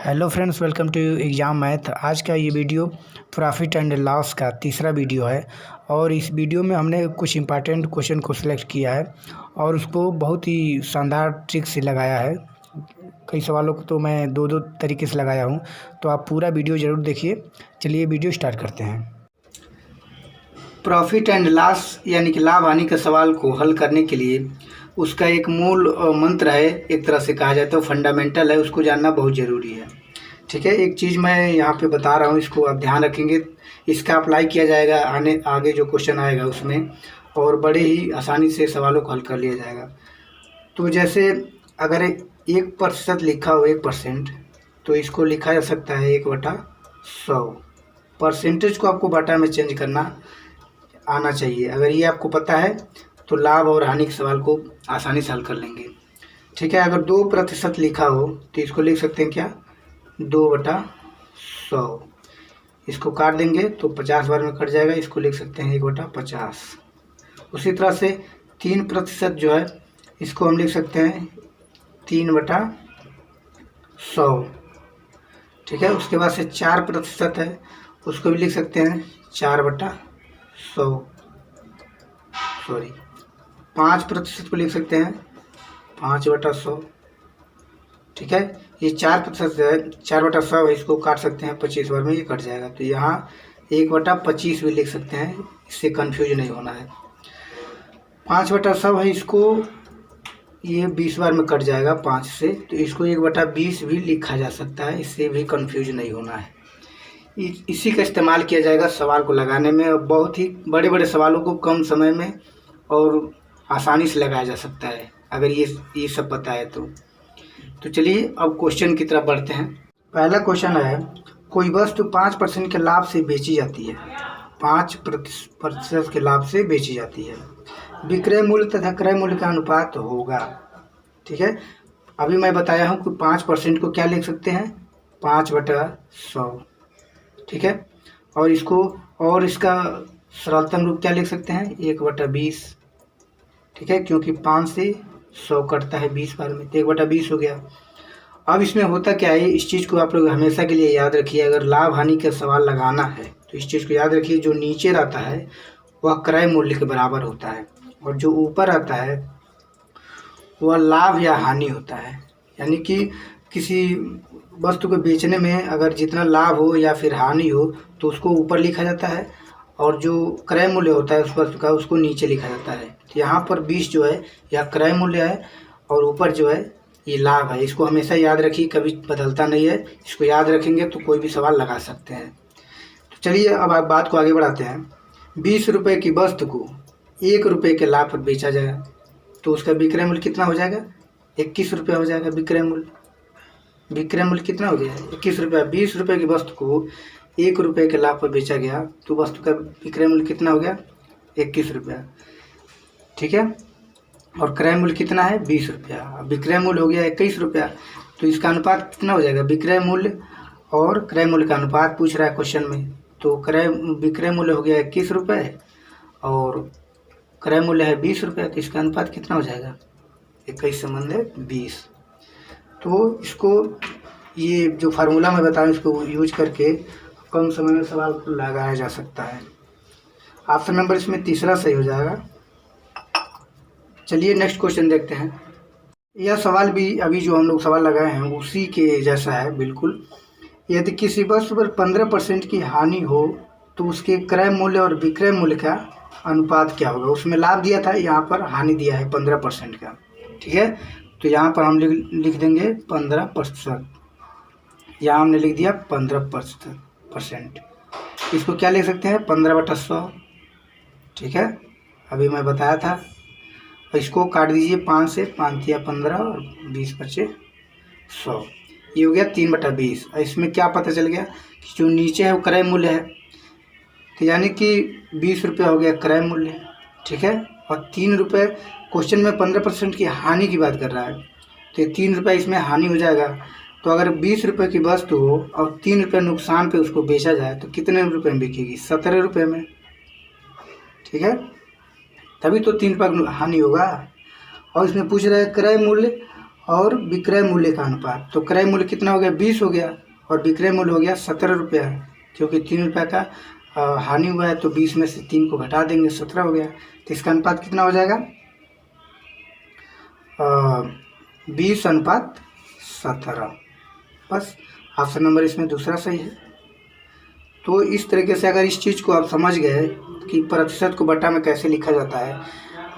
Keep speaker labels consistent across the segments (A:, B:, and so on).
A: Hello friends, welcome to exam math. आज का ये वीडियो प्रॉफिट एंड लॉस का तीसरा वीडियो है और इस वीडियो में हमने कुछ इंपॉर्टेंट क्वेश्चन को सिलेक्ट किया है और उसको बहुत ही शानदार ट्रिक से लगाया है। कई सवालों को तो मैं दो दो तरीके से लगाया हूँ, तो आप पूरा वीडियो ज़रूर देखिए। चलिए वीडियो स्टार्ट करते हैं। प्रॉफिट एंड लॉस यानी कि लाभ हानि के सवाल को हल करने के लिए उसका एक मूल मंत्र है, एक तरह से कहा जाए तो फंडामेंटल है, उसको जानना बहुत ज़रूरी है। ठीक है, एक चीज़ मैं यहाँ पे बता रहा हूँ, इसको आप ध्यान रखेंगे, इसका अप्लाई किया जाएगा आगे जो क्वेश्चन आएगा उसमें, और बड़े ही आसानी से सवालों को हल कर लिया जाएगा। तो जैसे अगर 1% लिखा हो 1%, तो इसको लिखा जा सकता है 1/100। परसेंटेज को आपको बटा में चेंज करना आना चाहिए। अगर ये आपको पता है तो लाभ और हानि के सवाल को आसानी से हल कर लेंगे। ठीक है, अगर 2% लिखा हो तो इसको लिख सकते हैं क्या, 2/100। इसको काट देंगे तो 50 बार में कट जाएगा, इसको लिख सकते हैं 1/50। उसी तरह से 3% जो है इसको हम लिख सकते हैं 3/100। ठीक है, उसके बाद से 4% है, उसको भी लिख सकते हैं 4/100। सॉरी, 5% को लिख सकते हैं 5/100। ठीक है, ये 4% है, 4/100 है, इसको काट सकते हैं 25 बार में, ये कट जाएगा। तो यहाँ 1/25 भी लिख सकते हैं, इससे कंफ्यूज नहीं होना है। 5/100 है, इसको ये 20 बार में कट जाएगा 5 से, तो इसको 1/20 भी लिखा जा सकता है, इससे भी कंफ्यूज नहीं होना है। इसी का इस्तेमाल किया जाएगा सवाल को लगाने में, और बहुत ही बड़े बड़े सवालों को कम समय में और आसानी से लगाया जा सकता है अगर ये सब पता है तो चलिए अब क्वेश्चन की तरफ बढ़ते हैं। पहला क्वेश्चन है, कोई वस्तु 5% के लाभ से बेची जाती है। 5% के लाभ से बेची जाती है, विक्रय मूल्य तथा क्रय मूल्य का अनुपात होगा। ठीक है, अभी मैं बताया हूँ कि 5% को क्या लिख सकते हैं, 5/100। ठीक है, और इसको और इसका सरलतम रूप क्या लिख सकते हैं, 1/20। ठीक है, क्योंकि 5 से 100 कटता है 20 बार में, तो 1/20 हो गया। अब इसमें होता क्या है, इस चीज़ को आप लोग हमेशा के लिए याद रखिए। अगर लाभ हानि का सवाल लगाना है तो इस चीज़ को याद रखिए, जो नीचे रहता है वह क्रय मूल्य के बराबर होता है और जो ऊपर आता है वह लाभ या हानि होता है। यानी कि किसी वस्तु को बेचने में अगर जितना लाभ हो या फिर हानि हो तो उसको ऊपर लिखा जाता है, और जो क्रय मूल्य होता है उस वस्तु का उसको नीचे लिखा जाता है। तो यहाँ पर 20 जो है यह क्रय मूल्य है और ऊपर जो है ये लाभ है। इसको हमेशा याद रखिए, कभी बदलता नहीं है। इसको याद रखेंगे तो कोई भी सवाल लगा सकते हैं। तो चलिए अब आप बात को आगे बढ़ाते हैं। 20 रुपये की वस्तु को 1 रुपये के लाभ पर बेचा जाए तो उसका विक्रय मूल्य कितना हो जाएगा, 21 रुपये हो जाएगा। विक्रय मूल्य कितना हो गया, 21 रुपये। 20 रुपये की वस्तु को 1 रुपये के लाभ पर बेचा गया तो वस्तु का विक्रय मूल्य कितना हो गया, 21 रुपया। ठीक है, और क्रय मूल्य कितना है, 20 रुपया। विक्रय मूल्य हो गया 21 रुपया, तो इसका अनुपात कितना हो जाएगा, विक्रय मूल्य और क्रय मूल्य का अनुपात पूछ रहा है क्वेश्चन में। तो विक्रय मूल्य हो गया 21 रुपये और क्रय मूल्य है 20 रुपये, तो इसका अनुपात कितना हो जाएगा, 21/20। तो इसको ये जो फार्मूला मैं बताऊँ इसको यूज करके कम समय में सवाल को लगाया जा सकता है। ऑप्शन नंबर इसमें तीसरा सही हो जाएगा। चलिए नेक्स्ट क्वेश्चन देखते हैं। यह सवाल भी अभी जो हम लोग सवाल लगाए हैं उसी के जैसा है बिल्कुल। यदि किसी वस्तु पर 15% की हानि हो तो उसके क्रय मूल्य और विक्रय मूल्य का अनुपात क्या होगा। उसमें लाभ दिया था, यहाँ पर हानि दिया है 15% का। ठीक है, तो यहाँ पर हम लिख देंगे 15%। यहाँ हमने लिख दिया 15%। इसको क्या लिख सकते हैं, 15/100। ठीक है, अभी मैं बताया था। इसको काट दीजिए 5 से, 5 या 15 और 20 बचे 100। ये हो गया 3/20। इसमें क्या पता चल गया कि जो नीचे है वो क्रय मूल्य है, तो यानी कि 20 रुपया हो गया क्रय मूल्य। ठीक है, और 3 रुपये क्वेश्चन में 15% की हानि की बात कर रहा है, तो 3 रुपये इसमें हानि हो जाएगा। तो अगर 20 रुपये की वस्तु हो और 3 रुपये नुकसान पे उसको बेचा जाए तो कितने रुपये में बिकेगी, 17 रुपये में। ठीक है, तभी तो 3 रुपये हानि होगा। और इसमें पूछ रहा है क्रय मूल्य और विक्रय मूल्य का अनुपात। तो क्रय मूल्य कितना हो गया 20 हो गया और विक्रय मूल्य हो गया 17 रुपया, क्योंकि 3 रुपये का हानि हुआ है तो 20 में से 3 को घटा देंगे 17 हो गया। तो इसका अनुपात कितना हो जाएगा 20:17। बस ऑप्शन नंबर इसमें दूसरा सही है। तो इस तरीके से अगर इस चीज़ को आप समझ गए कि प्रतिशत को बट्टा में कैसे लिखा जाता है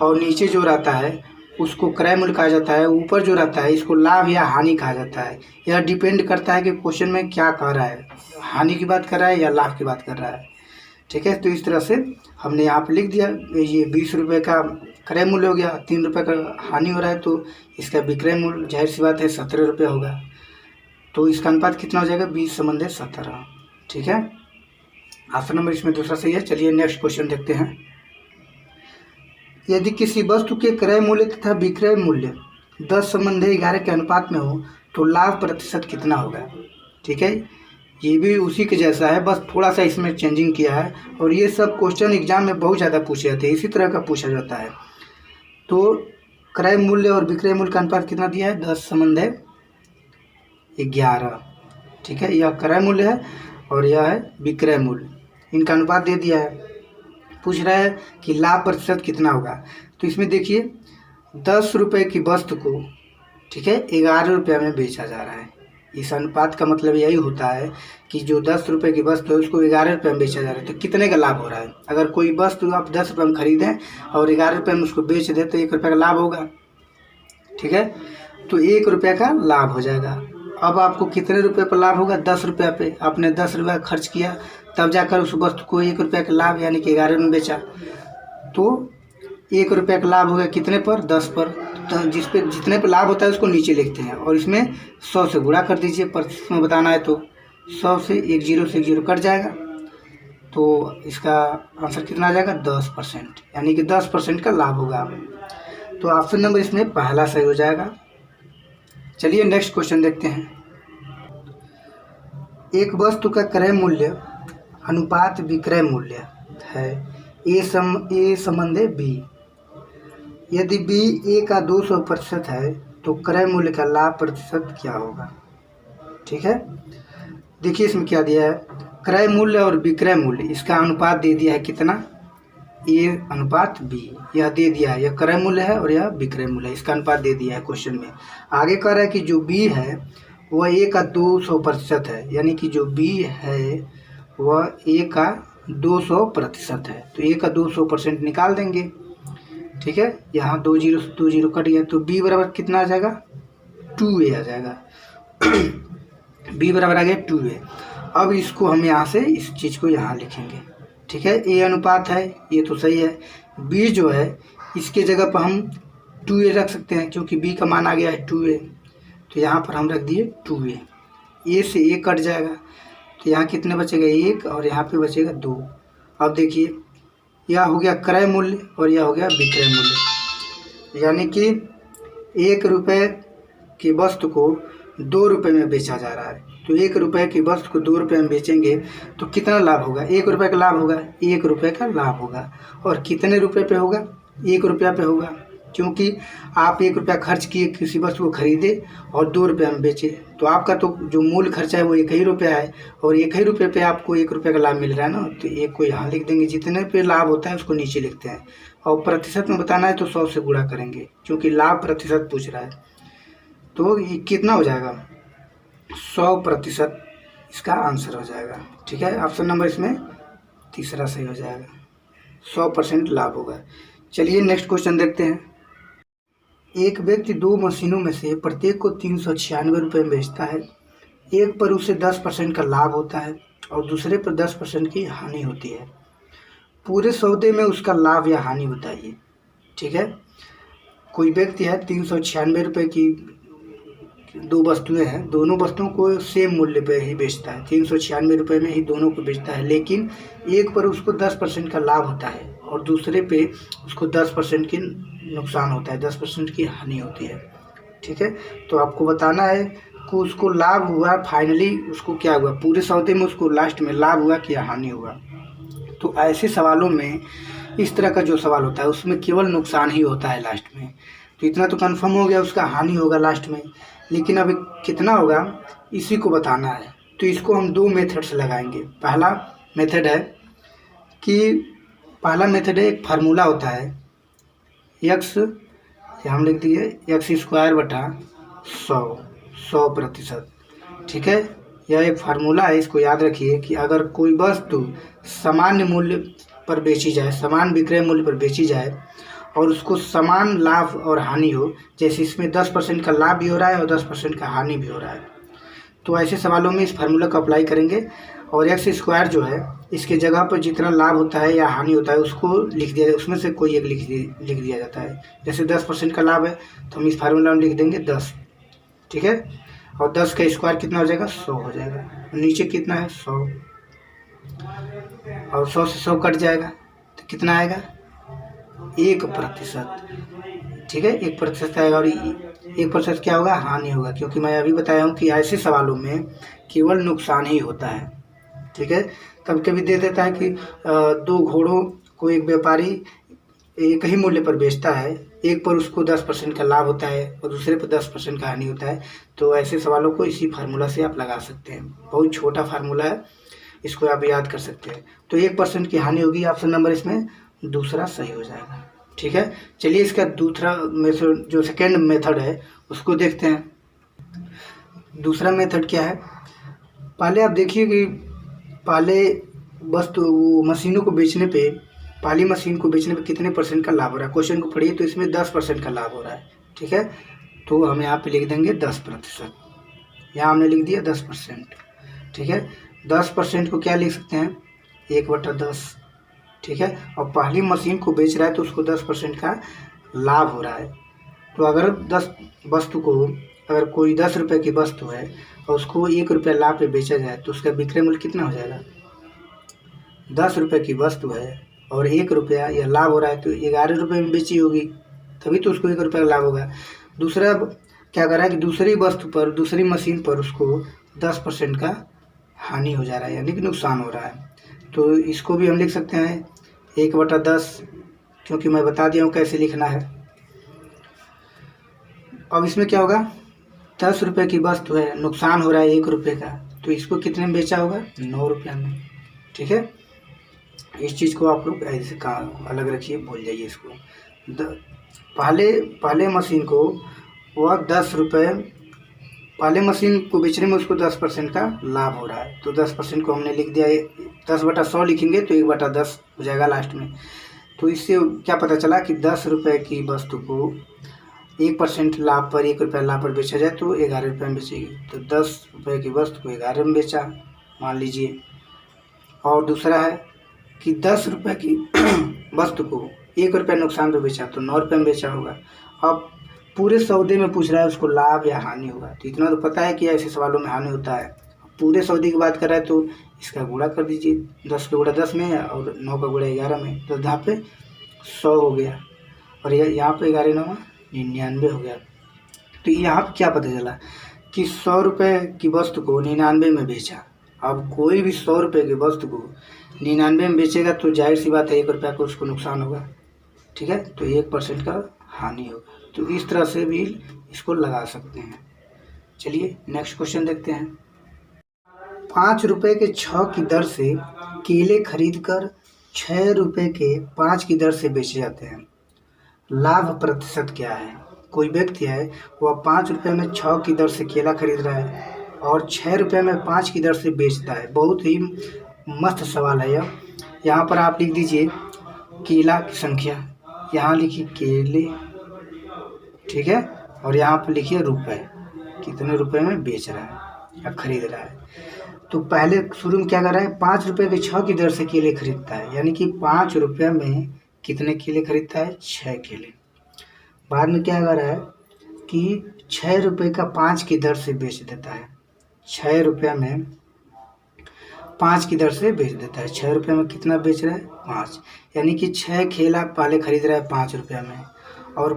A: और नीचे जो रहता है उसको क्रय मूल्य कहा जाता है, ऊपर जो रहता है इसको लाभ या हानि कहा जाता है। यह डिपेंड करता है कि क्वेश्चन में क्या कह रहा है, हानि की बात कर रहा है या लाभ की बात कर रहा है। ठीक है, तो इस तरह से हमने यहाँ पे लिख दिया। ये 20 रुपये का क्रय मूल्य हो गया, 3 रुपये का हानि हो रहा है तो इसका विक्रय मूल्य जाहिर सी बात है 17 रुपये होगा। तो इसका अनुपात कितना हो जाएगा 20:17। ठीक है, ऑप्शन नंबर इसमें दूसरा सही है। चलिए नेक्स्ट क्वेश्चन देखते हैं। यदि किसी वस्तु के क्रय मूल्य तथा विक्रय मूल्य 10:11 के अनुपात में हो तो लाभ प्रतिशत कितना होगा। ठीक है, ये भी उसी के जैसा है, बस थोड़ा सा इसमें चेंजिंग किया है। और ये सब क्वेश्चन एग्जाम में बहुत ज़्यादा पूछे जाते हैं, इसी तरह का पूछा जाता है। तो क्रय मूल्य और विक्रय मूल्य का अनुपात कितना दिया है 10:11। ठीक है, यह क्रय मूल्य है और यह है विक्रय मूल्य, इनका अनुपात दे दिया है। पूछ रहा है कि लाभ प्रतिशत कितना होगा। तो इसमें देखिए 10 रुपये की वस्तु को, ठीक है, 11 रुपये में बेचा जा रहा है। इस अनुपात का मतलब यही होता है कि जो 10 रुपये की वस्तु है उसको 11 रुपये में बेचा जा रहा है, तो कितने का लाभ हो रहा है। अगर कोई वस्तु आप 10 रुपये में खरीदें और 11 रुपये में उसको बेच दें तो 1 रुपये का लाभ होगा। ठीक है, तो 1 रुपये का लाभ हो जाएगा। अब आपको कितने रुपए पर लाभ होगा 10 रुपये पे। आपने 10 रुपये खर्च किया तब जाकर उस वस्तु को 1 रुपये का लाभ यानी कि 11 में बेचा, तो 1 रुपये का लाभ हो गया कितने पर 10 पर। तो जिस पे जितने पर लाभ होता है उसको नीचे लिखते हैं और इसमें 100 से गुणा कर दीजिए। प्रतिशत में बताना है तो 100 से एक जीरो कट जाएगा, तो इसका आंसर कितना आ जाएगा 10%, यानी कि 10% का लाभ होगा। तो ऑप्शन नंबर इसमें पहला सही हो जाएगा। चलिए नेक्स्ट क्वेश्चन देखते हैं। एक वस्तु का क्रय मूल्य अनुपात विक्रय मूल्य है ए संबंधे बी। यदि बी ए का 200% है तो क्रय मूल्य का लाभ प्रतिशत क्या होगा। ठीक है, देखिए इसमें क्या दिया है, क्रय मूल्य और विक्रय मूल्य, इसका अनुपात दे दिया है कितना ए अनुपात बी, यह दे दिया है। यह क्रय मूल्य है और यह विक्रय मूल्य है, इसका अनुपात दे दिया है क्वेश्चन में। आगे कह रहा है कि जो बी है वह ए का 200% है, यानी कि जो बी है वह ए का 200% है, तो ए का 200% निकाल देंगे। ठीक है, यहाँ 2 जीरो कट गया तो बी बराबर कितना आ जाएगा 2a आ जाएगा। बी बराबर आ गया 2a। अब इसको हम यहाँ से इस चीज़ को यहाँ लिखेंगे। ठीक है, ए अनुपात है ये तो सही है, बी जो है इसके जगह पर हम 2a रख सकते हैं क्योंकि बी का मान आ गया है 2a, तो यहाँ पर हम रख दिए 2a। ए से ए कट जाएगा तो यहाँ कितने बचेगा 1 और यहाँ पे बचेगा 2। अब देखिए यह हो गया क्रय मूल्य और यह हो गया विक्रय मूल्य, यानी कि 1 रुपये की वस्तु को 2 रुपये में बेचा जा रहा है। तो 1 रुपये की वस्तु को 2 रुपये में बेचेंगे तो कितना लाभ होगा 1 रुपये का लाभ होगा, 1 रुपये का लाभ होगा। और कितने रुपये पे होगा 1 रुपया पे होगा, क्योंकि आप 1 रुपया खर्च किए किसी वस्तु को खरीदे और 2 रुपये में बेचे, तो आपका तो जो मूल खर्चा है वो 1 ही रुपया है और 1 ही रुपये पे आपको 1 रुपये का लाभ मिल रहा है ना, तो 1 को यहाँ लिख देंगे। जितने पे लाभ होता है उसको नीचे लिखते हैं और प्रतिशत में बताना है तो 100 से गुणा करेंगे क्योंकि लाभ प्रतिशत पूछ रहा है। तो ये कितना हो जाएगा 100% इसका आंसर हो जाएगा। ठीक है, ऑप्शन नंबर इसमें तीसरा सही हो जाएगा, 100% लाभ होगा। चलिए नेक्स्ट क्वेश्चन देखते हैं। एक व्यक्ति 2 मशीनों में से प्रत्येक को 396 रुपये में बेचता है। एक पर उसे 10% का लाभ होता है और दूसरे पर 10% की हानि होती है। पूरे सौदे में उसका लाभ या हानि बताइए। ठीक है, कोई व्यक्ति है 396 रुपये की 2 वस्तुएं हैं, दोनों वस्तुओं को सेम मूल्य पे ही बेचता है, 396 रुपये में ही दोनों को बेचता है, लेकिन एक पर उसको 10% का लाभ होता है और दूसरे पे उसको 10% की नुकसान होता है, 10% की हानि होती है। ठीक है, तो आपको बताना है कि उसको लाभ हुआ, फाइनली उसको क्या हुआ, पूरे सौदे में उसको लास्ट में लाभ हुआ कि हानि हुआ। तो ऐसे सवालों में इस तरह का जो सवाल होता है उसमें केवल नुकसान ही होता है लास्ट में। तो इतना तो कंफर्म हो गया उसका हानि होगा लास्ट में। लेकिन अभी कितना होगा इसी को बताना है। तो इसको हम दो मेथड से लगाएंगे। पहला मेथड है एक फार्मूला होता है एक्स, हम लिख दिए एक्स स्क्वायर बटा 100%। ठीक है, यह एक फार्मूला है, इसको याद रखिए कि अगर कोई वस्तु सामान्य मूल्य पर बेची जाए, समान विक्रय मूल्य पर बेची जाए और उसको समान लाभ और हानि हो, जैसे इसमें 10% का लाभ भी हो रहा है और 10% का हानि भी हो रहा है, तो ऐसे सवालों में इस फार्मूला को अप्लाई करेंगे और एक्स स्क्वायर जो है इसके जगह पर जितना लाभ होता है या हानि होता है उसको लिख दिया, उसमें से कोई एक लिख दिया जाता है। जैसे 10% का लाभ है तो हम इस फार्मूला में लिख देंगे 10। ठीक है, और 10 का स्क्वायर कितना हो जाएगा 100 हो जाएगा। नीचे कितना है 100, और 100 से 100 कट जाएगा तो कितना आएगा 1%। ठीक है, 1% आएगा और 1% क्या होगा हानि होगा, क्योंकि मैं अभी बताया हूँ कि ऐसे सवालों में केवल नुकसान ही होता है। ठीक है, कभी कभी दे देता है कि दो घोड़ों को एक व्यापारी एक ही मूल्य पर बेचता है, एक पर उसको 10% का लाभ होता है और दूसरे पर 10% का हानि होता है। तो ऐसे सवालों को इसी फार्मूला से आप लगा सकते हैं। बहुत छोटा फार्मूला है, इसको आप याद कर सकते हैं। तो 1% की हानि होगी, ऑप्शन नंबर इसमें दूसरा सही हो जाएगा। ठीक है, चलिए इसका दूसरा मेथड जो सेकेंड मेथड है उसको देखते हैं। दूसरा मेथड क्या है, पहले आप देखिए कि पहले वस्तु मशीनों को बेचने पे, पहली मशीन को बेचने पे कितने % का लाभ हो रहा है। क्वेश्चन को पढ़िए तो इसमें 10% का लाभ हो रहा है। ठीक है, तो हम यहाँ पे लिख देंगे 10%। यहाँ हमने लिख दिया 10%। ठीक है, 10% को क्या लिख सकते हैं 1/10। ठीक है, और पहली मशीन को बेच रहा है तो उसको 10% का लाभ हो रहा है। तो अगर 10 वस्तु को, अगर कोई 10 रुपये की वस्तु है और उसको 1 रुपया लाभ पे बेचा जाए तो उसका विक्रय मूल्य कितना हो जाएगा। 10 रुपये की वस्तु है और 1 रुपया या लाभ हो रहा है तो 11 रुपये में बेची होगी, तभी तो उसको 1 रुपया लाभ होगा। दूसरा क्या कर रहा है कि दूसरी वस्तु पर, दूसरी मशीन पर उसको 10% का हानि हो जा रहा है, यानी कि नुकसान हो रहा है। तो इसको भी हम लिख सकते हैं 1/10, क्योंकि मैं बता दिया हूँ कैसे लिखना है। अब इसमें क्या होगा 10 रुपये की वस्तु है, नुकसान हो रहा है 1 रुपये का, तो इसको कितने में बेचा होगा 9 रुपया में। ठीक है, इस चीज़ को आप लोग ऐसे का अलग रखिए, भूल जाइए इसको। पहले मशीन को वह 10 रुपये, पहले मशीन को बेचने में उसको 10% का लाभ हो रहा है, तो 10% को हमने लिख दिया, 10/100 लिखेंगे तो 1/10 हो जाएगा लास्ट में। तो इससे क्या पता चला कि 10 रुपये की वस्तु को 1% लाभ पर, 1 रुपया लाभ पर बेचा जाए तो 11 रुपये में बेचेगी। तो 10 रुपये की वस्तु को 11 में बेचा मान लीजिए। और दूसरा है कि 10 रुपये की वस्तु को 1 रुपया नुकसान पर बेचा तो 9 रुपये में बेचा होगा। अब पूरे सौदे में पूछ रहा है उसको लाभ या हानि होगा, तो इतना तो पता है कि ऐसे सवालों में हानि होता है। पूरे सौदे की बात कर रहा है तो इसका गुणा कर दीजिए, 10 का गुणा 10 में और 9 का गुणा 11 में, तो यहाँ पे 100 हो गया और यहाँ पे 11 9 99 हो गया। तो यहाँ पे क्या पता चला कि 100 रुपये की वस्तु को 99 में बेचा। अब कोई भी 100 रुपये की वस्तु को 99 में बेचेगा तो जाहिर सी बात है 1 रुपया को उसको नुकसान होगा। ठीक है, तो 1% का हानि होगा। तो इस तरह से भी इसको लगा सकते हैं। चलिए नेक्स्ट क्वेश्चन देखते हैं। 5 रुपये के 6 की दर से केले खरीदकर 6 रुपये के 5 की दर से बेचे जाते हैं, लाभ प्रतिशत क्या है। कोई व्यक्ति है वह 5 रुपये में 6 की दर से केला खरीद रहा है और 6 रुपये में 5 की दर से बेचता है। बहुत ही मस्त सवाल है यह। यहाँ पर आप लिख दीजिए केला की संख्या, यहाँ लिखिए केले। ठीक है, और यहाँ पर लिखिए रुपए, कितने रुपए में बेच रहा है या खरीद रहा है। तो पहले शुरू में क्या कर रहा है 5 रुपये के 6 की दर से केले खरीदता है, यानी कि 5 रुपये में कितने केले खरीदता है 6 केले। बाद में क्या कर रहा है कि 6 रुपये का 5 की दर से बेच देता है, 6 रुपये में 5 की दर से बेच देता है। 6 रुपये में कितना बेच रहा है 5, यानी कि 6 केला पहले खरीद रहा है 5 रुपये में और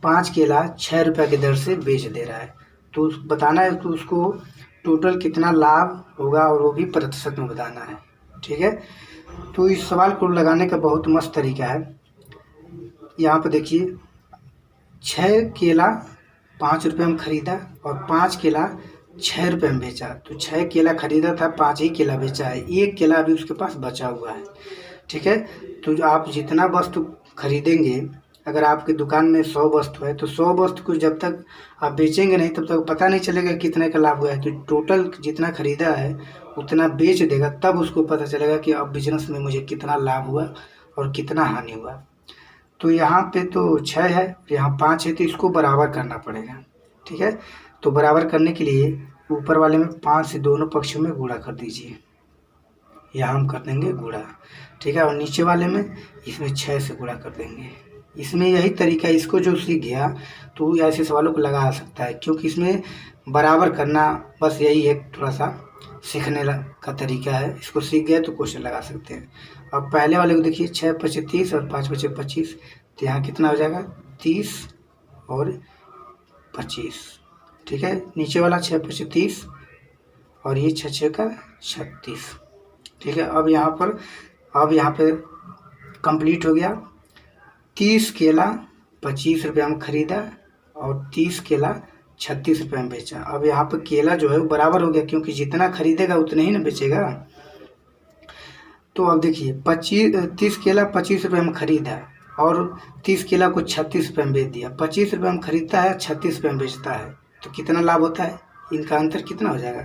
A: 5 केला 6 रुपये की दर से बेच दे रहा है। तो बताना है कि उसको टोटल कितना लाभ होगा और वो भी प्रतिशत में बताना है। ठीक है, तो इस सवाल को लगाने का बहुत मस्त तरीका है। यहाँ पर देखिए 6 केला 5 रुपये में खरीदा और 5 केला 6 रुपये में बेचा। तो 6 केला खरीदा था, 5 ही केला बेचा है, 1 केला अभी उसके पास बचा हुआ है। ठीक है, तो जो आप जितना वस्तु खरीदेंगे, अगर आपकी दुकान में 100 वस्तु है तो 100 वस्तु को जब तक आप बेचेंगे नहीं तब तक पता नहीं चलेगा कितने का लाभ हुआ है। तो टोटल जितना खरीदा है उतना बेच देगा, तब उसको पता चलेगा कि अब बिजनेस में मुझे कितना लाभ हुआ और कितना हानि हुआ। तो यहाँ पे तो 6 है, यहाँ 5 है, तो इसको बराबर करना पड़ेगा। ठीक है, तो बराबर करने के लिए ऊपर वाले में 5 से दोनों पक्षों में गुणा कर दीजिए। यहाँ हम कर देंगे गुणा। ठीक है, और नीचे वाले में इसमें 6 से गुणा कर देंगे। इसमें यही तरीका है, इसको जो सीख गया तो ऐसे सवालों को लगा सकता है, क्योंकि इसमें बराबर करना बस यही एक थोड़ा सा सीखने का तरीका है। इसको सीख गया तो क्वेश्चन लगा सकते हैं। अब पहले वाले को देखिए, 6 पचे 30 और 5 पचे 25, तो यहाँ कितना हो जाएगा 30 और 25। ठीक है, नीचे वाला 6 पचे 30 और ये 6 6 का 36। ठीक है, अब यहाँ पे कंप्लीट हो गया। 30 केला 25 रुपये में खरीदा और 30 केला 36 रुपये में बेचा। अब यहाँ पर केला जो है वो बराबर हो गया, क्योंकि जितना खरीदेगा उतने ही ना बेचेगा। तो अब देखिए 30 केला 25 रुपये में खरीदा और 30 केला को 36 रुपये में बेच दिया। 25 रुपये में खरीदता है, 36 रुपये में बेचता है, तो कितना लाभ होता है? इनका अंतर कितना हो जाएगा?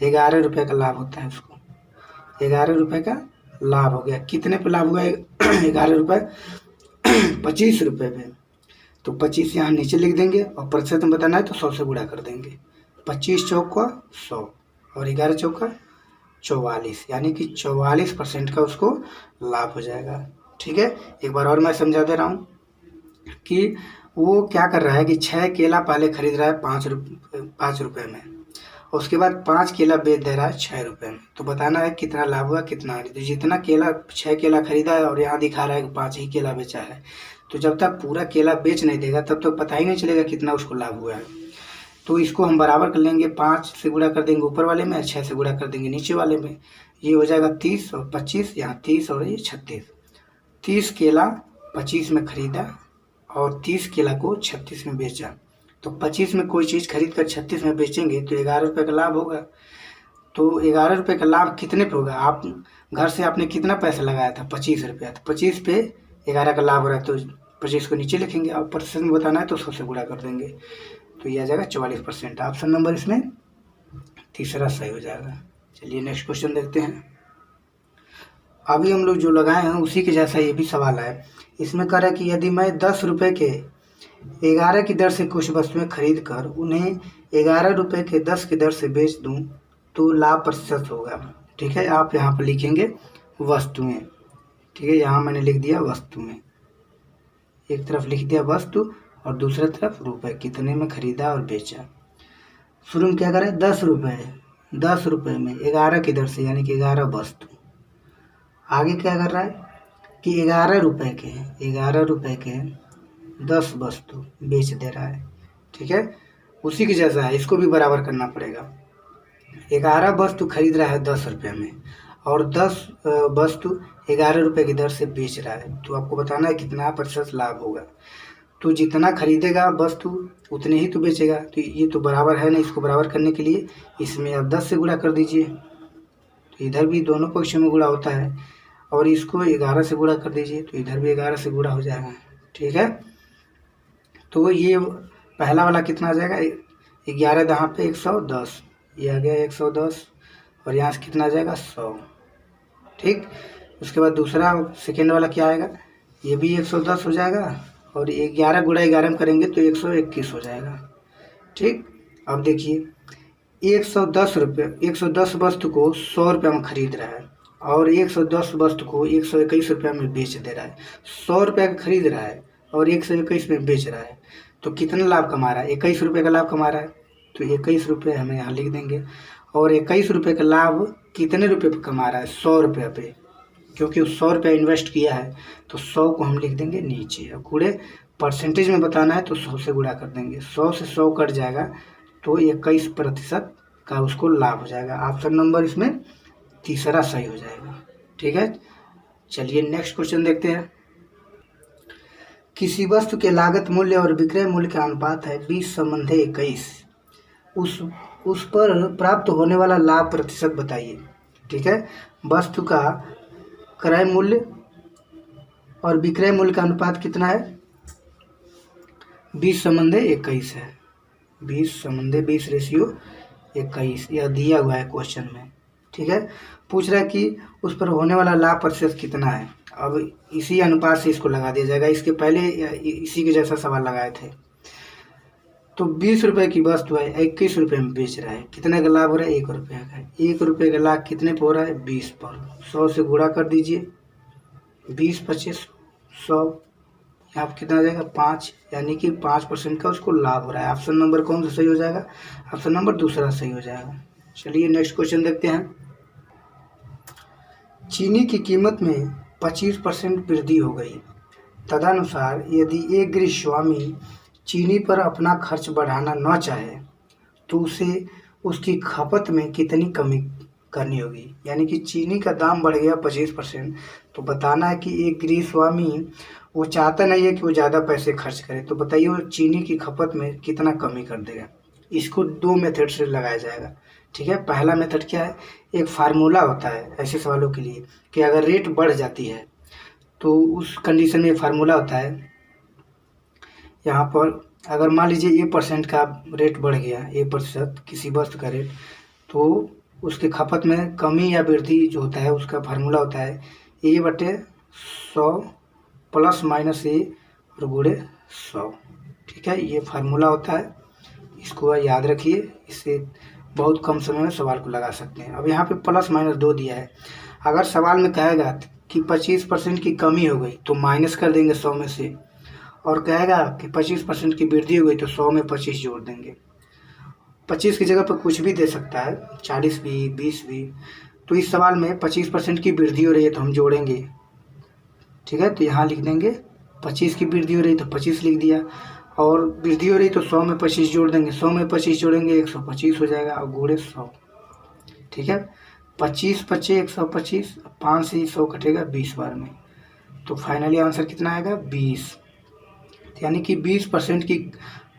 A: 11 रुपये का लाभ होता है उसको। 11 रुपये का लाभ हो गया। कितने पे लाभ हुआ? 11 रुपये 25 रुपये पे। तो 25 यहाँ नीचे लिख देंगे और प्रतिशत में बताना है तो 100 से गुणा कर देंगे। 25 चौका 100 और 11 चौका 44, यानी कि 44% का उसको लाभ हो जाएगा। ठीक है, एक बार और मैं समझा दे रहा हूँ कि वो क्या कर रहा है कि 6 केला पहले खरीद रहा है 5 रुपये में, और उसके बाद 5 केला बेच दे रहा है 6 रुपये में। तो बताना है कितना लाभ हुआ कितना हानि। तो जितना केला 6 केला खरीदा है और यहाँ दिखा रहा है कि 5 ही केला बेचा है, तो जब तक पूरा केला बेच नहीं देगा तब तक पता ही नहीं चलेगा कितना उसको लाभ हुआ है। तो इसको हम बराबर कर लेंगे, 5 से गुणा कर देंगे ऊपर वाले में, 6 से गुणा कर देंगे नीचे वाले में। ये हो जाएगा 30 और 25, यहाँ 30 और ये 36। 30 केला 25 में खरीदा और 30 केला को 36 में बेचा। तो 25 में कोई चीज़ खरीद कर 36 में बेचेंगे तो 11 रुपये का लाभ होगा। तो 11 रुपये का लाभ कितने पे होगा? आप घर से आपने कितना पैसा लगाया था? 25 रुपया। तो 25 पे 11 का लाभ हो रहा है, तो 25 को नीचे लिखेंगे और प्रतिशत में बताना है तो 100 से गुणा कर देंगे, तो ये आ जाएगा 44%। ऑप्शन नंबर इसमें तीसरा सही हो जाएगा। चलिए नेक्स्ट क्वेश्चन देखते हैं। अभी हम लोग जो लगाए हैं उसी के जैसा ये भी सवाल है। इसमें कह रहा है कि यदि मैं 10 रुपये के 11 की दर से कुछ वस्तुएं खरीद कर उन्हें 11 रुपये के 10 की दर से बेच दूं तो लाभ प्रतिशत होगा। ठीक है, आप यहाँ पर लिखेंगे वस्तुएं। ठीक है, यहाँ मैंने लिख दिया वस्तुएं, एक तरफ लिख दिया वस्तु और दूसरी तरफ रुपए, कितने में खरीदा और बेचा। शुरू में क्या करें? 10 रुपये में 11 की दर से, यानी कि 11 वस्तु। आगे क्या कर रहा है कि 11 रुपये के 10 वस्तु बेच दे रहा है। ठीक है, उसी के जैसा है, इसको भी बराबर करना पड़ेगा। 11 वस्तु खरीद रहा है 10 रुपये में और 10 वस्तु 11 रुपये की दर से बेच रहा है, तो आपको बताना है कितना प्रतिशत लाभ होगा। तो जितना खरीदेगा वस्तु उतने ही तो बेचेगा, तो ये तो बराबर है ना। इसको बराबर करने के लिए इसमें अब 10 से गुणा कर दीजिए, तो इधर भी दोनों पक्षों में गुणा होता है, और इसको 11 से गुणा कर दीजिए तो इधर भी 11 से गुणा हो जाएगा। ठीक है, तो ये पहला वाला कितना आ जाएगा? 11 दहाँ पे 110, ये आ गया 110 और यहाँ से कितना आ जाएगा? 100। ठीक, उसके बाद दूसरा सेकेंड वाला क्या आएगा? ये भी 110 हो जाएगा और 11 गुणा 11 में करेंगे तो 121 हो जाएगा। ठीक, अब देखिए 110 वस्तु को 100 रुपये में खरीद रहा है और 110 वस्तु को 121 रुपये में बेच दे रहा है। 100 रुपये का खरीद रहा है और 121 में बेच रहा है, तो कितना लाभ कमा रहा है? 21 रुपये का लाभ कमा रहा है, तो 21 रुपये हमें यहाँ लिख देंगे। और 21 रुपये का लाभ कितने रुपये पे कमा रहा है? 100 रुपये पे, क्योंकि 100 रुपये इन्वेस्ट किया है, तो 100 को हम लिख देंगे नीचे। अब गुणे परसेंटेज में बताना है तो 100 से गुणा कर देंगे। 100 से 100 कट जाएगा तो 21% का उसको लाभ हो जाएगा। ऑप्शन नंबर इसमें तीसरा सही हो जाएगा। ठीक है, चलिए नेक्स्ट क्वेश्चन देखते हैं। किसी वस्तु के लागत मूल्य और विक्रय मूल्य का अनुपात है 20:21। उस पर प्राप्त होने वाला लाभ प्रतिशत बताइए। ठीक है, वस्तु का क्रय मूल्य और विक्रय मूल्य का अनुपात कितना है? 20:21 है। 20:20:21 यह दिया हुआ है क्वेश्चन में। ठीक है, पूछ रहा है कि उस पर होने वाला लाभ प्रतिशत कितना है। अब इसी अनुपात से इसको लगा दिया जाएगा। इसके पहले इसी के जैसा सवाल लगाए थे। तो 20 रुपये की वस्तु है, 21 रुपये में बेच रहा है, कितने का लाभ हो रहा है? 1 रुपये का। 1 रुपये का लाभ कितने पर हो रहा है? 20 पर। 100 से गुणा कर दीजिए, 20 25 100, यहाँ पर कितना आ जाएगा? 5, यानी कि 5% का उसको लाभ हो रहा है। ऑप्शन नंबर कौन सा सही हो जाएगा? ऑप्शन नंबर दूसरा सही हो जाएगा। चलिए नेक्स्ट क्वेश्चन देखते हैं। चीनी की कीमत में 25% वृद्धि हो गई। तदनुसार यदि एक गृह स्वामी चीनी पर अपना खर्च बढ़ाना न चाहे तो उसे उसकी खपत में कितनी कमी करनी होगी। यानी कि चीनी का दाम बढ़ गया 25%, तो बताना है कि एक गृह स्वामी वो चाहता नहीं है कि वो ज़्यादा पैसे खर्च करे, तो बताइए वो चीनी की खपत में कितना कमी कर देगा। इसको 2 मेथड से लगाया जाएगा। ठीक है, पहला मेथड क्या है? एक फार्मूला होता है ऐसे सवालों के लिए कि अगर रेट बढ़ जाती है तो उस कंडीशन में फार्मूला होता है। यहाँ पर अगर मान लीजिए 1% का रेट बढ़ गया, 1% किसी वस्तु का रेट, तो उसके खपत में कमी या वृद्धि जो होता है उसका फार्मूला होता है A/100 प्लस माइनस A और गुणे 100। ठीक है, ये फार्मूला होता है, इसको याद रखिए। इससे बहुत कम समय में सवाल को लगा सकते हैं। अब यहाँ पे प्लस माइनस 2 दिया है। अगर सवाल में कहेगा कि 25% की कमी हो गई तो माइनस कर देंगे 100 में से, और कहेगा कि 25% की वृद्धि हो गई तो 100 में 25 जोड़ देंगे। 25 की जगह पर कुछ भी दे सकता है, 40 भी, 20 भी। तो इस सवाल में 25% की वृद्धि हो रही है तो हम जोड़ेंगे। ठीक है, तो यहाँ लिख देंगे 25 की वृद्धि हो रही तो 25 लिख दिया, और वृद्धि हो रही तो 100 में 25 जोड़ देंगे। 100 में 25 जोड़ेंगे 125 हो जाएगा, और गुणे 100। ठीक है, 25 25 125, 5 से 100 कटेगा 20 बार में, तो फाइनली आंसर कितना आएगा? 20। यानी कि 20% की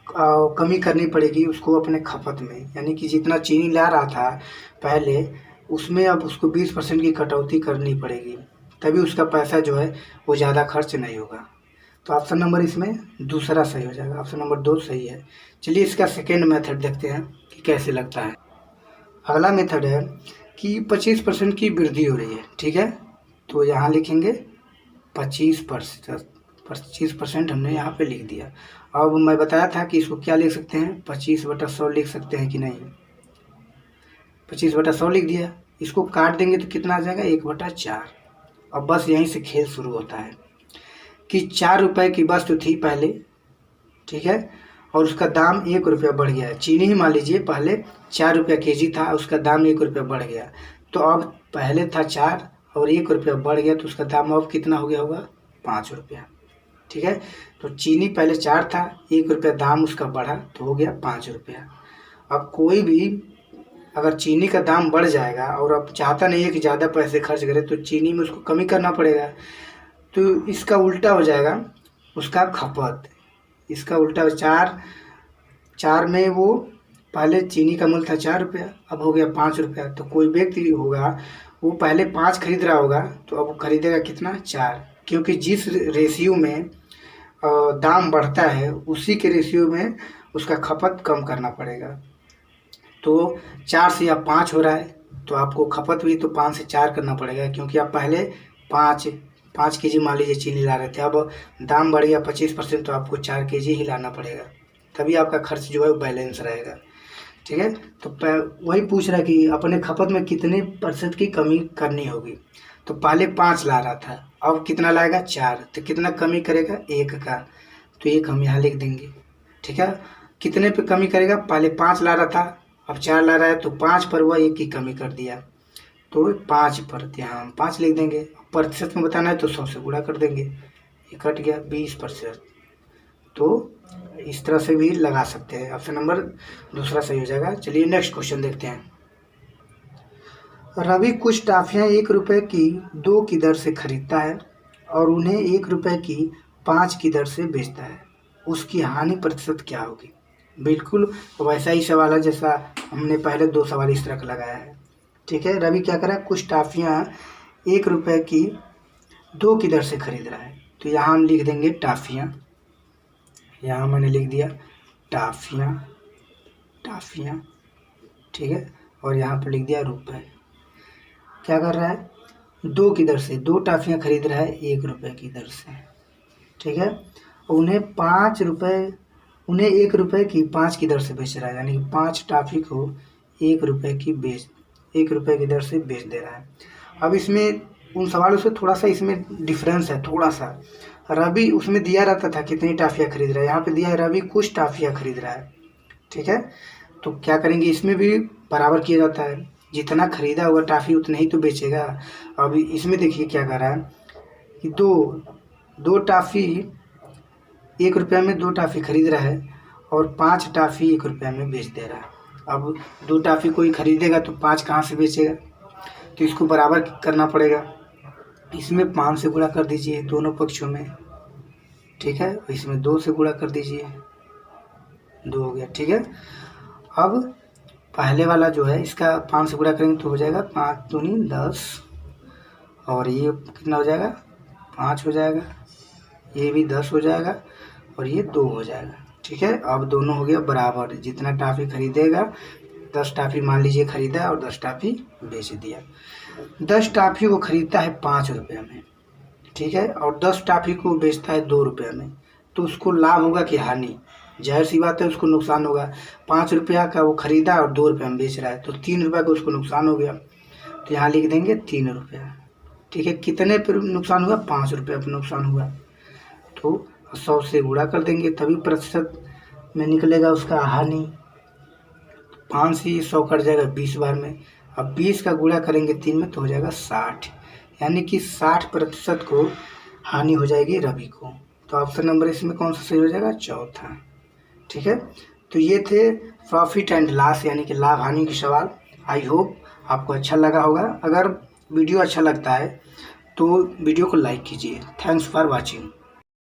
A: कमी करनी पड़ेगी उसको अपने खपत में। यानी कि जितना चीनी ला रहा था पहले, उसमें अब उसको 20% की कटौती करनी पड़ेगी, तभी उसका पैसा जो है वो ज़्यादा खर्च नहीं होगा। तो ऑप्शन नंबर इसमें दूसरा सही हो जाएगा, ऑप्शन नंबर 2 सही है। चलिए इसका सेकेंड मेथड देखते हैं कि कैसे लगता है। अगला मेथड है कि 25% की वृद्धि हो रही है। ठीक है, तो यहाँ लिखेंगे 25% हमने यहाँ पे लिख दिया। अब मैं बताया था कि इसको क्या लिख सकते हैं? 25/100 लिख सकते हैं कि नहीं? 25/100 लिख दिया। इसको काट देंगे तो कितना आ जाएगा? 1/4। अब बस यहीं से खेल शुरू होता है कि 4 रुपये की वस्तु थी पहले, ठीक है, और उसका दाम 1 रुपया बढ़ गया है। चीनी ही मान लीजिए पहले 4 रुपया केजी था, उसका दाम 1 रुपया बढ़ गया। तो अब पहले था 4 और 1 रुपया बढ़ गया, तो उसका दाम अब कितना हो गया होगा? 5 रुपया। ठीक है, तो चीनी पहले 4 था, 1 रुपया दाम उसका बढ़ा तो हो गया 5 रुपया। अब कोई भी अगर चीनी का दाम बढ़ जाएगा और अब चाहता नहीं है कि ज़्यादा पैसे खर्च करे, तो चीनी में उसको कमी करना पड़ेगा। तो इसका उल्टा हो जाएगा उसका खपत। इसका उल्टा 4 में वो पहले चीनी का मूल्य था 4 रुपया, अब हो गया 5 रुपया। तो कोई व्यक्ति होगा वो पहले 5 खरीद रहा होगा, तो अब खरीदेगा कितना? 4, क्योंकि जिस रेशियो में दाम बढ़ता है उसी के रेशियो में उसका खपत कम करना पड़ेगा। तो 4 से अब 5 हो रहा है, तो आपको खपत भी तो 5 से 4 करना पड़ेगा, क्योंकि आप पहले 5 केजी मान लीजिए चीनी ला रहे थे, अब दाम बढ़ गया 25%, तो आपको 4 केजी ही लाना पड़ेगा, तभी आपका खर्च जो है वो बैलेंस रहेगा। ठीक है, तो वही पूछ रहा है कि अपने खपत में कितने % की कमी करनी होगी। तो पहले 5 ला रहा था, अब कितना लाएगा? 4, तो कितना कमी करेगा? 1 का, तो 1 हम यहाँ लिख देंगे। ठीक है, कितने पे कमी करेगा? पहले 5 ला रहा था, अब 4 ला रहा है, तो 5 पर वह 1 की कमी कर दिया, तो 5 पर यहाँ हम 5 लिख देंगे। प्रतिशत में बताना है तो 100 से गुणा कर देंगे, ये कट गया 20%। तो इस तरह से भी लगा सकते हैं। ऑप्शन नंबर दूसरा सही हो जाएगा। चलिए नेक्स्ट क्वेश्चन देखते हैं। रवि कुछ टॉफियाँ 1 रुपये की 2 की दर से खरीदता है और उन्हें 1 रुपये की 5 की दर से बेचता है, उसकी हानि प्रतिशत क्या होगी। बिल्कुल वैसा ही सवाल है जैसा हमने पहले 2 सवाल इस तरह का लगाया है। ठीक है, रवि क्या करा, कुछ टाफियाँ 1 रुपये की 2 की दर से खरीद रहा है। तो यहाँ हम लिख देंगे टाफियाँ, यहाँ मैंने लिख दिया टाफियाँ, टाफियाँ, ठीक है, और यहाँ पर लिख दिया रुपये। क्या कर रहा है, 2 की दर से 2 टाफियाँ खरीद रहा है 1 रुपये की दर से। ठीक है, उन्हें 1 रुपये की 5 की दर से बेच रहा है, यानी कि 5 टाफी को 1 रुपये की दर से बेच दे रहा है। अब इसमें उन सवालों से थोड़ा सा इसमें डिफरेंस है, थोड़ा सा। रवि उसमें दिया रहता था कितनी टाफियाँ खरीद रहा है, यहाँ पे दिया है रवि कुछ टाफियाँ खरीद रहा है। ठीक है, तो क्या करेंगे, इसमें भी बराबर किया जाता है, जितना खरीदा हुआ टाफी उतना ही तो बेचेगा। अब इसमें देखिए क्या कर रहा है कि दो टाफी 1 रुपये में 2 टाफी खरीद रहा है और 5 टाफी 1 रुपये में बेच दे रहा है। अब 2 टाफी कोई खरीदेगा तो 5 कहाँ से बेचेगा, तो इसको बराबर करना पड़ेगा। इसमें 5 से गुणा कर दीजिए दोनों पक्षों में, ठीक है, इसमें 2 से गुणा कर दीजिए, 2 हो गया। ठीक है, अब पहले वाला जो है इसका 5 से गुणा करेंगे तो हो जाएगा 5 दूनी 10, और ये कितना हो जाएगा 5 हो जाएगा, ये भी 10 हो जाएगा और ये 2 हो जाएगा। ठीक है, अब दोनों हो गया बराबर, जितना टाफी खरीदेगा 10 टाफी मान लीजिए खरीदा और 10 टाफी बेच दिया। 10 टाफी को खरीदता है 5 रुपये में, ठीक है, और 10 टाफी को बेचता है 2 रुपये में, तो उसको लाभ होगा कि हानि, जाहिर सी बात है उसको नुकसान होगा। 5 रुपया का वो खरीदा और 2 रुपये में बेच रहा है, तो 3 रुपये का उसको नुकसान हो गया, तो यहाँ लिख देंगे 3 रुपया। ठीक है, कितने पर नुकसान हुआ, 5 रुपये पर नुकसान हुआ, तो 100 से गुणा कर देंगे तभी प्रतिशत में निकलेगा उसका हानि। 5 से 100 कट जाएगा 20 बार में, अब 20 का गुणा करेंगे 3 में तो हो जाएगा 60, यानी कि 60% को हानि हो जाएगी रवि को। तो ऑप्शन नंबर इसमें कौन सा सही हो जाएगा, चौथा। ठीक है, तो ये थे प्रॉफिट एंड लॉस यानी कि लाभ हानि के सवाल। आई होप आपको अच्छा लगा होगा। अगर वीडियो अच्छा लगता है तो वीडियो को लाइक कीजिए। Thanks for watching.